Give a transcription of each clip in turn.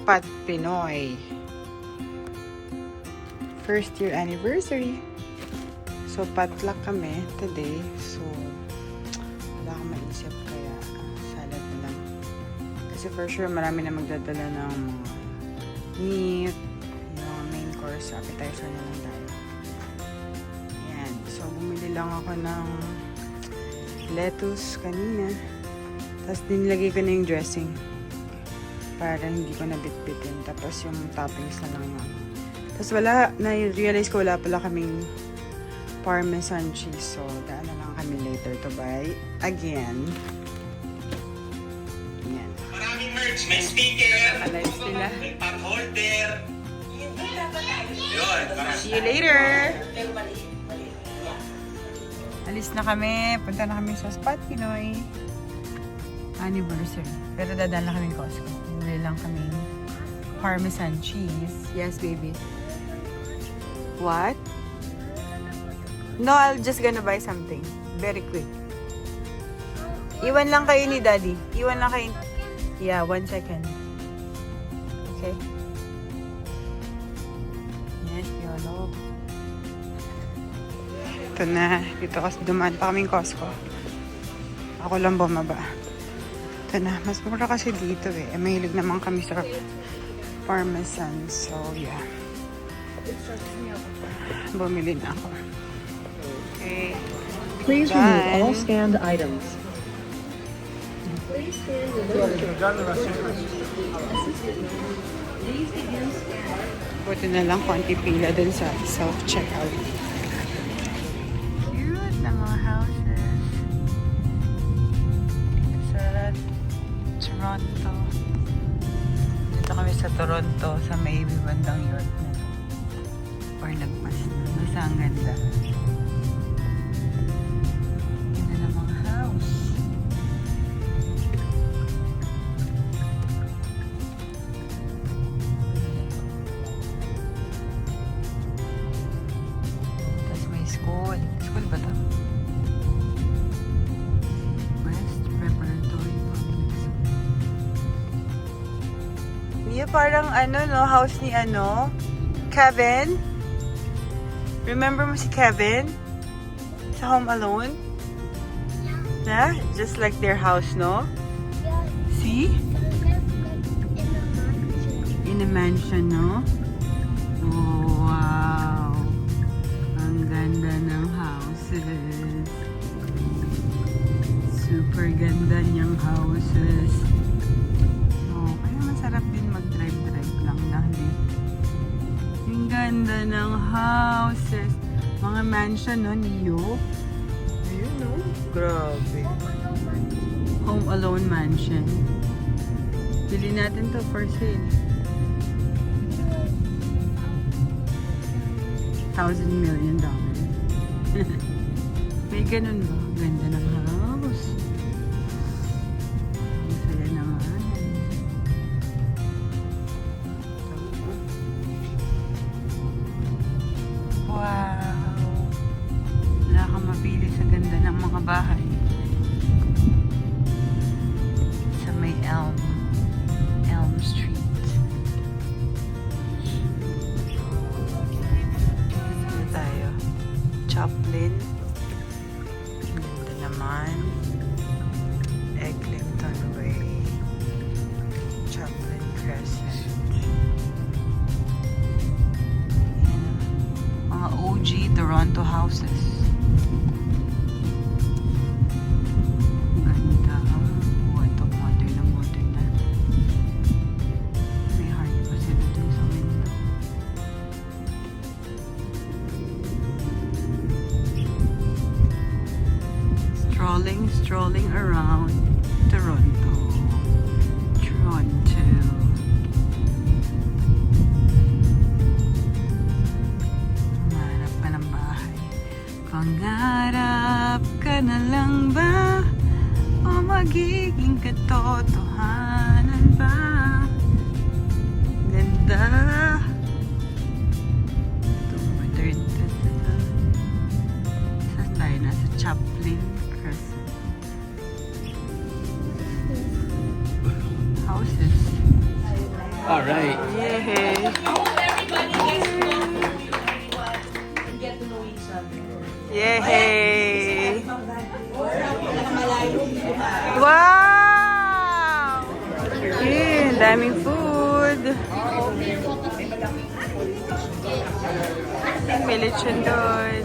Pat Pinoy. First year anniversary. So, potluck kami today. So, wala akong maisip kaya salad na lang. Kasi for sure, marami na magdadala ng mga meat, yung mga main course, appetizer na lang tayo. Ayan. So, bumili lang ako ng lettuce kanina. Tapos, dinilagay ko na yung dressing para hindi ko nabitbitin. Tapos, yung toppings na lang yun. Tapos, na-realize ko wala pala kaming Parmesan cheese. So, daan na lang kami later to buy again. Ayan. Maraming merch. May speaker. Alive sila. May pot holder. Yun. See you later! Alis na kami. Punta na kami sa Spot Pinoy. Anniversary. Pero dadaan lang kami Costco. Bili lang kami Parmesan cheese. Yes, baby. What? No, I'll just gonna buy something. Very quick. Iwan lang kayo ni Daddy. Iwan lang kayo. Yeah, 1 second. Okay. Yes, YOLO. Ito na. Dito kasi dumaan pa kaming Costco. Ako lang bumaba. Ito na. Mas mura kasi dito eh. Mahilig naman kami sa Parmesan. So, yeah. Bumili na ako. Okay. Please remove all scanned items. Buti na lang konti pila dun sa self-checkout. Cute na mga houses. Sa Toronto. Dito kami sa Toronto, sa may bandang yun. Or lagpas na. Basta ang ganda. Ganda ng mga house. Tapos may school. School ba to? West Preparatory Public School. Mia, parang ano no? House ni ano? Kevin? Remember mo si Kevin? Sa Home Alone? Yeah. Just like their house, no? See? In a mansion, no? Oh, wow. Ang ganda ng houses. Super ganda niyang houses. Oh, kaya masarap din mag-drive-drive lang na hindi. Ang ganda ng houses. Mga mansion, no? Niyo. Ayun, no? Grabe. Home Alone Mansion. Bili natin to for sale. $1,000 million. May ganun ba? Ganda ng house. Ang saya naman. Wow! Wala kang mapili sa ganda ng mga bahay. Sa may Elm Street. Dito tayo. Chaplin. Ganda naman. Eglinton Way. Chaplin Crescent. Mga OG Toronto houses. Ganda. Oh, ito modern na modern na. May heart pa sila dun sa window. Strolling around Toronto. Mangarap ka ng bahay. Pangarap ka na lang ba? O magiging katotohanan ba? Ganda. Ito, modern. Saan tayo? Nasa Chaplin Crescent. Houses. All right. Yay! Yay! Wow! Yay, daming food. May lechon doon.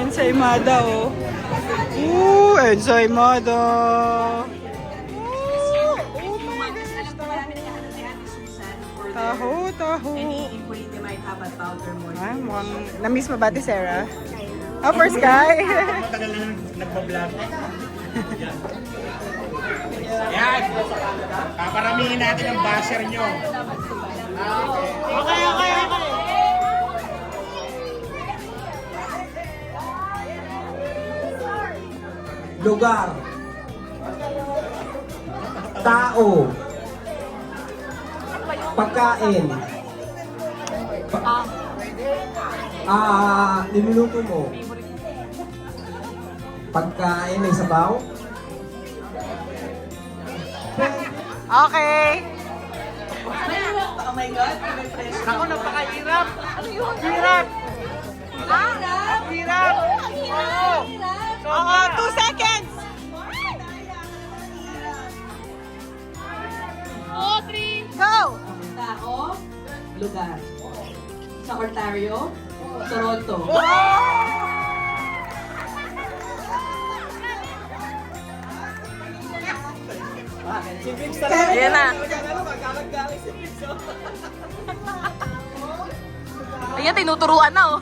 Ensaymada, oh. Ooh, ensaymada. Oh my gosh. Taho, taho. Ay, mukhang na-miss mo ba, Ate Sarah? Oh, first guy. Matagal na nagpa-vlog. Yan. Paparamihin natin ang basher nyo. Okay. Lugar, tao, pagkain, niluluto mo, pagkain may sabaw, Okay. Ako, napakahirap. Hirap. Hirap. Oo, 2 seconds. 3, go! Tao, lugar. Sa Ontario, Toronto. Yan na. Ayan, tinuturuan na, oh.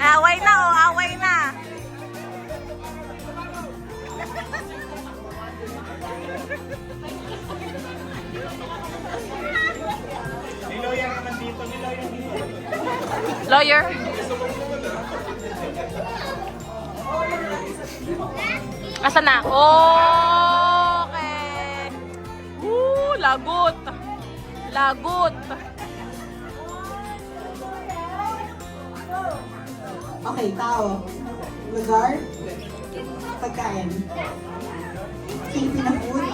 Away na, oh. Away na. Niloyan naman dito, niloyan dito. Lawyer. Asan na? Okay. Lagot. Lagot. Okay, tao. Lugar, pagkain. Filipino food,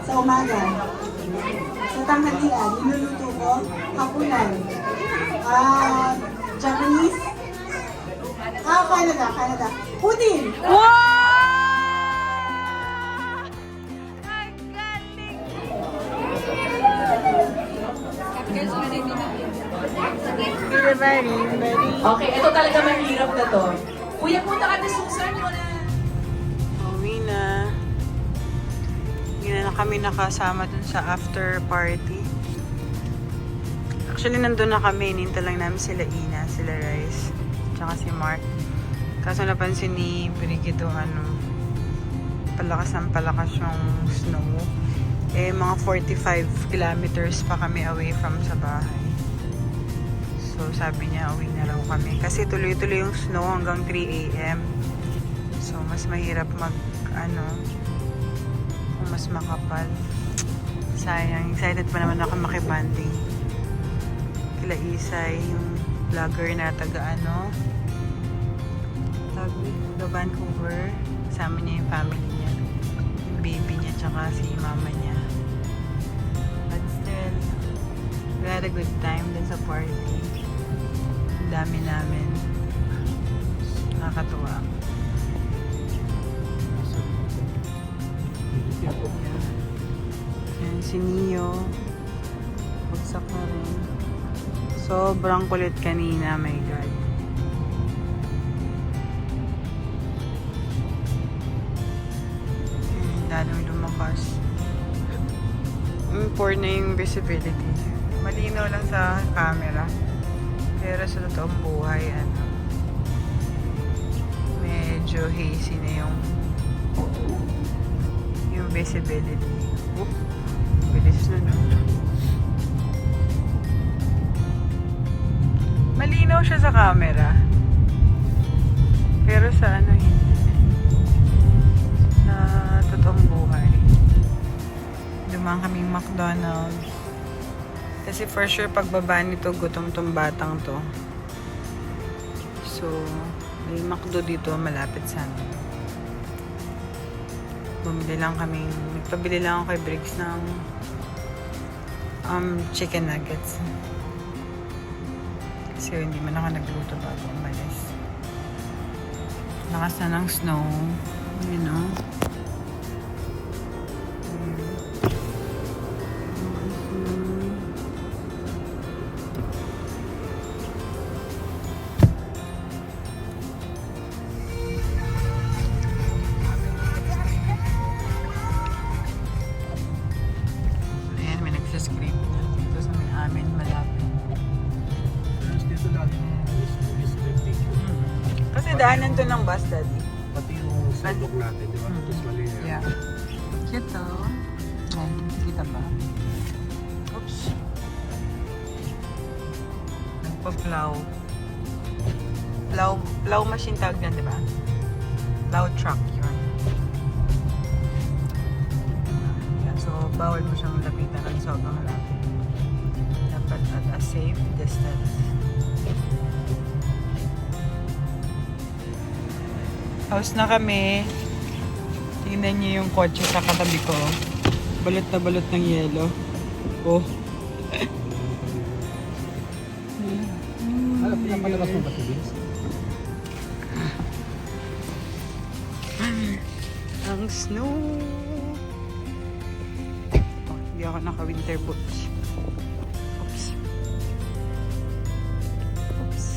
sa umaga. Sa tanghalian, niluluto ko, hapunan. Japanese. Canada. Putin! Wow! Ay, galing! Okay, ito talaga mahirap na to. Kuya, punta ka na Susan mo na. Uwi na. Hindi na kami nakasama dun sa after party. Actually, nandun na kami. Ininta lang namin sila Ina, sila Rice, tsaka si Mark. Kaso napansin ni Brigido, palakas ng palakas yung snow. Eh, mga 45 kilometers pa kami away from sa bahay. So, sabi niya, uwi na raw kami. Kasi tuloy-tuloy yung snow hanggang 3 a.m. So, mas mahirap kung mas makapal. Sayang. Excited pa naman ako makibanding. Kila Isay, yung vlogger na taga Vancouver. Kasama niya yung family niya. Yung baby niya, tsaka si mama niya. But still, we had a good time dun sa party. Ang dami namin. Nakakatuwa. Ayan, si Neo. Bagsak na rin. Sobrang kulit kanina, my God. Lalong lumakas. Poor na yung visibility. Malinaw lang sa camera. Pero sa totoong buhay, medyo hazy na yung visibility. Bilis na, no? Malinaw siya sa camera. Pero sa hindi. Sa totoong buhay. Dumaan kaming McDonald's. Kasi for sure pagbaba nito, gutom tong batang to. So, may McDo dito malapit sa amin. Nagpabili lang ako kay Briggs ng chicken nuggets. Kasi hindi man ako nagluto bago umalis. Lakas na ng snow. You know. Ayan, may nagsascript dito sa may amin malapit. Dito lagi yung district. Kasi daanan to ng bus, Daddy. Pati yung sidewalk natin, di ba? Tapos mali yan. Yeah. Cute though. Ay, kita ba? Oops. Nagpa-plow. Plow machine tawag yan, di ba? Plow truck yun. Yeah, so, bawal mo siyang lapitan at sobrang lapit. Dapat at a safe distance. House na kami. Tingnan niyo yung kotse sa katabi ko. Balot na balot ng yelo. Oh. Pinapalabas mo ba si Vince? Ang snow. Oh, hindi ako naka-winter boots. Oops. Oops.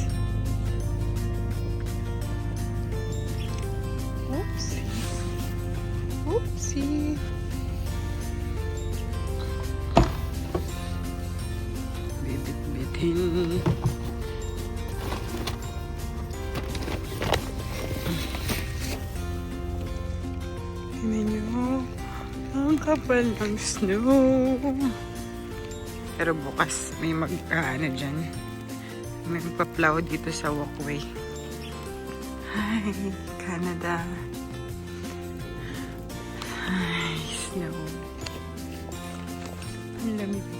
Oopsie. Oopsie. Bibit-bitin. Tingnan nyo. Ang kapal ng snow. Pero bukas may dyan. May magpa-plow dito sa walkway. Hi, Canada. Hi, snow. Ang lamig.